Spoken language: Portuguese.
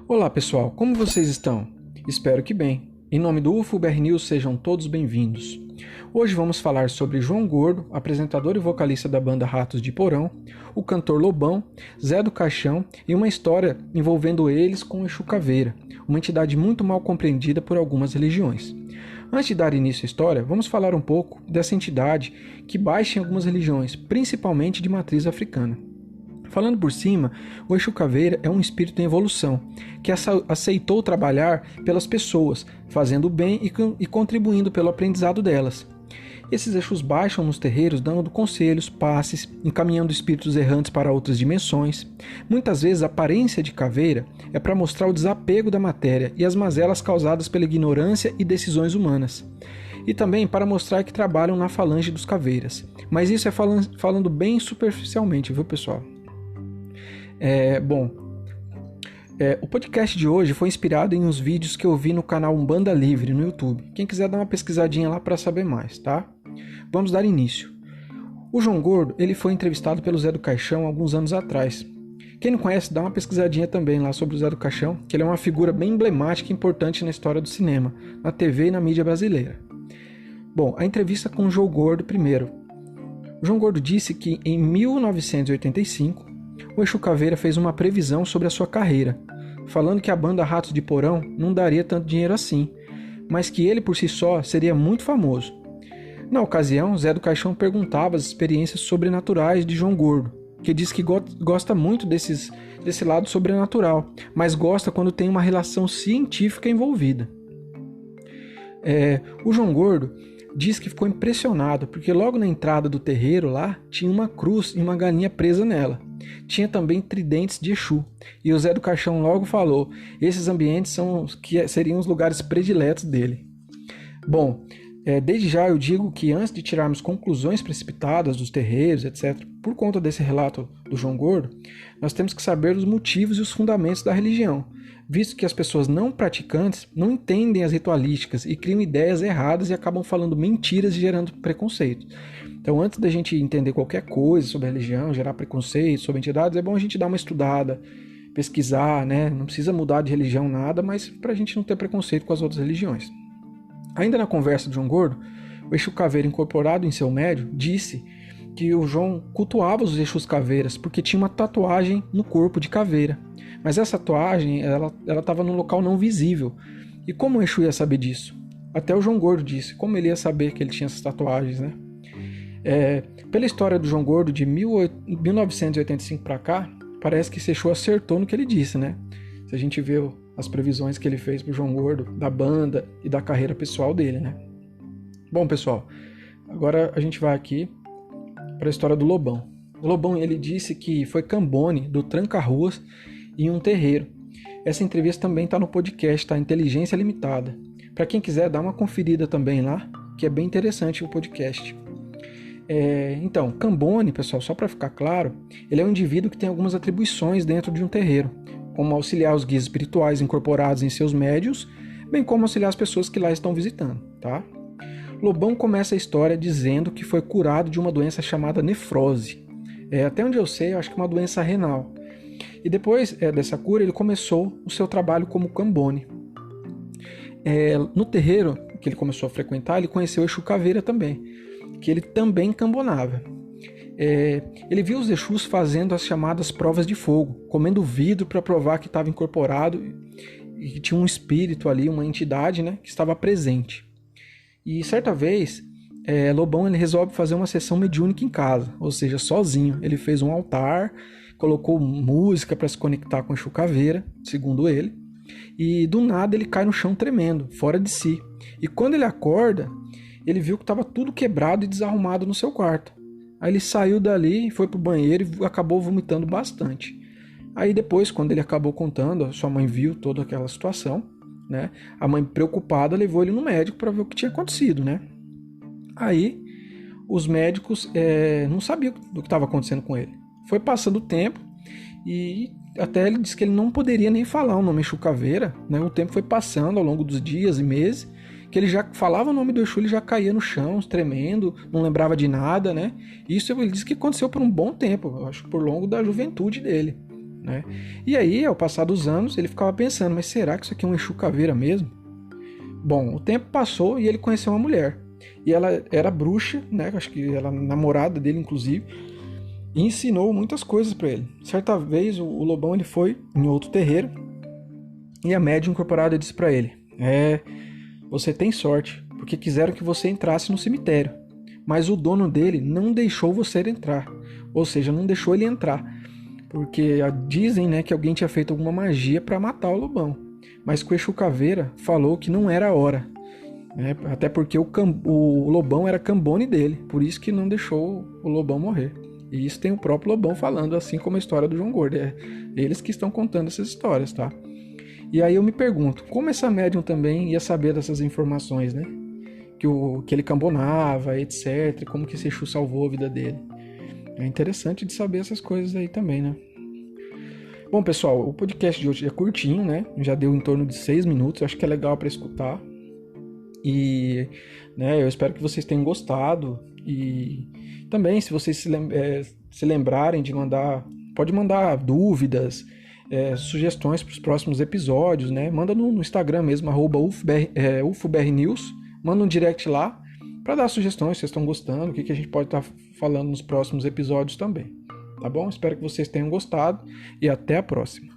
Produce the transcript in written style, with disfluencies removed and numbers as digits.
Olá pessoal, como vocês estão? Espero que bem. Em nome do UFO-BR News, sejam todos bem-vindos. Hoje vamos falar sobre João Gordo, apresentador e vocalista da banda Ratos de Porão, o cantor Lobão, Zé do Caixão e uma história envolvendo eles com o Exu Caveira, uma entidade muito mal compreendida por algumas religiões. Antes de dar início à história, vamos falar um pouco dessa entidade que baixa em algumas religiões, principalmente de matriz africana. Falando por cima, o Exu Caveira é um espírito em evolução, que aceitou trabalhar pelas pessoas, fazendo o bem e contribuindo pelo aprendizado delas. Esses Exus baixam nos terreiros dando conselhos, passes, encaminhando espíritos errantes para outras dimensões. Muitas vezes a aparência de caveira é para mostrar o desapego da matéria e as mazelas causadas pela ignorância e decisões humanas. E também para mostrar que trabalham na falange dos caveiras. Mas isso é falando bem superficialmente, viu pessoal? O podcast de hoje foi inspirado em uns vídeos que eu vi no canal Umbanda Livre no YouTube. Quem quiser dar uma pesquisadinha lá para saber mais, tá? Vamos dar início. O João Gordo, ele foi entrevistado pelo Zé do Caixão alguns anos atrás. Quem não conhece, dá uma pesquisadinha também lá sobre o Zé do Caixão, que ele é uma figura bem emblemática e importante na história do cinema, na TV e na mídia brasileira. Bom, a entrevista com o João Gordo primeiro. O João Gordo disse que em 1985, o Exu Caveira fez uma previsão sobre a sua carreira, falando que a banda Ratos de Porão não daria tanto dinheiro assim, mas que ele por si só seria muito famoso. Na ocasião, Zé do Caixão perguntava as experiências sobrenaturais de João Gordo, que diz que gosta muito desse lado sobrenatural, mas gosta quando tem uma relação científica envolvida. O João Gordo diz que ficou impressionado, porque logo na entrada do terreiro lá tinha uma cruz e uma galinha presa nela. Tinha também tridentes de Exu. E o Zé do Caixão logo falou, esses ambientes seriam os lugares prediletos dele. Bom, desde já eu digo que antes de tirarmos conclusões precipitadas dos terreiros, etc., por conta desse relato do João Gordo, nós temos que saber os motivos e os fundamentos da religião, visto que as pessoas não praticantes não entendem as ritualísticas e criam ideias erradas e acabam falando mentiras e gerando preconceito. Então, antes da gente entender qualquer coisa sobre a religião, gerar preconceito sobre entidades, é bom a gente dar uma estudada, pesquisar, né? Não precisa mudar de religião nada, mas para a gente não ter preconceito com as outras religiões. Ainda na conversa de João Gordo, o Exu Caveira incorporado em seu médium disse que o João cultuava os Exus Caveiras porque tinha uma tatuagem no corpo de caveira. Mas essa tatuagem, ela estava num local não visível. E como o Exu ia saber disso? Até o João Gordo disse, como ele ia saber que ele tinha essas tatuagens, né? Pela história do João Gordo de 1985 para cá, parece que Exu acertou no que ele disse, né? Se a gente vê as previsões que ele fez pro João Gordo, da banda e da carreira pessoal dele, né? Bom, pessoal, agora a gente vai aqui para a história do Lobão. O Lobão, ele disse que foi Cambone, do Tranca-Ruas, em um terreiro. Essa entrevista também está no podcast, tá? Inteligência Limitada. Para quem quiser, dá uma conferida também lá, que é bem interessante o podcast. Então, Cambone, pessoal, só para ficar claro, ele é um indivíduo que tem algumas atribuições dentro de um terreiro, como auxiliar os guias espirituais incorporados em seus médiuns, bem como auxiliar as pessoas que lá estão visitando, tá? Lobão começa a história dizendo que foi curado de uma doença chamada nefrose. Até onde eu sei, eu acho que é uma doença renal. E depois dessa cura, ele começou o seu trabalho como Cambone. No terreiro que ele começou a frequentar, ele conheceu o Exu Caveira também, que ele também cambonava. Ele viu os Exus fazendo as chamadas provas de fogo, comendo vidro para provar que estava incorporado e que tinha um espírito ali, uma entidade, né, que estava presente. E certa vez, Lobão ele resolve fazer uma sessão mediúnica em casa, ou seja, sozinho. Ele fez um altar, colocou música para se conectar com o Exu Caveira, segundo ele, e do nada ele cai no chão tremendo, fora de si. E quando ele acorda, ele viu que estava tudo quebrado e desarrumado no seu quarto. Aí ele saiu dali, foi pro banheiro e acabou vomitando bastante. Aí depois, quando ele acabou contando, a sua mãe viu toda aquela situação, né? A mãe, preocupada, levou ele no médico para ver o que tinha acontecido, né? Aí os médicos não sabiam do que estava acontecendo com ele. Foi passando o tempo e até ele disse que ele não poderia nem falar o nome Exu Caveira, né? O tempo foi passando ao longo dos dias e meses, que ele já falava o nome do Exu, ele já caía no chão, tremendo, não lembrava de nada, né? Isso ele disse que aconteceu por um bom tempo, eu acho, por longo da juventude dele, né? E aí, ao passar dos anos, ele ficava pensando, mas será que isso aqui é um Exu Caveira mesmo? Bom, o tempo passou e ele conheceu uma mulher. E ela era bruxa, né? Acho que ela era namorada dele, inclusive, e ensinou muitas coisas para ele. Certa vez, o Lobão ele foi em outro terreiro e a médium incorporada disse para ele: você tem sorte, porque quiseram que você entrasse no cemitério, mas o dono dele não deixou você entrar, ou seja, não deixou ele entrar, porque dizem, né, que alguém tinha feito alguma magia para matar o Lobão, mas que o Exu Caveira falou que não era a hora, né, até porque o Lobão era cambone dele, por isso que não deixou o Lobão morrer. E isso tem o próprio Lobão falando, assim como a história do João Gordo. É eles que estão contando essas histórias, tá? E aí eu me pergunto, como essa médium também ia saber dessas informações, né? Que ele cambonava, etc. Como que esse Exu salvou a vida dele. É interessante de saber essas coisas aí também, né? Bom, pessoal, o podcast de hoje é curtinho, né? Já deu em torno de 6 minutos. Acho que é legal para escutar. E, né, eu espero que vocês tenham gostado. E também, se vocês se lembrarem de mandar, pode mandar dúvidas, sugestões para os próximos episódios, né? Manda no Instagram mesmo, @UFBRnews. Manda um direct lá para dar sugestões, se vocês estão gostando, o que a gente pode estar falando nos próximos episódios também. Tá bom? Espero que vocês tenham gostado e até a próxima.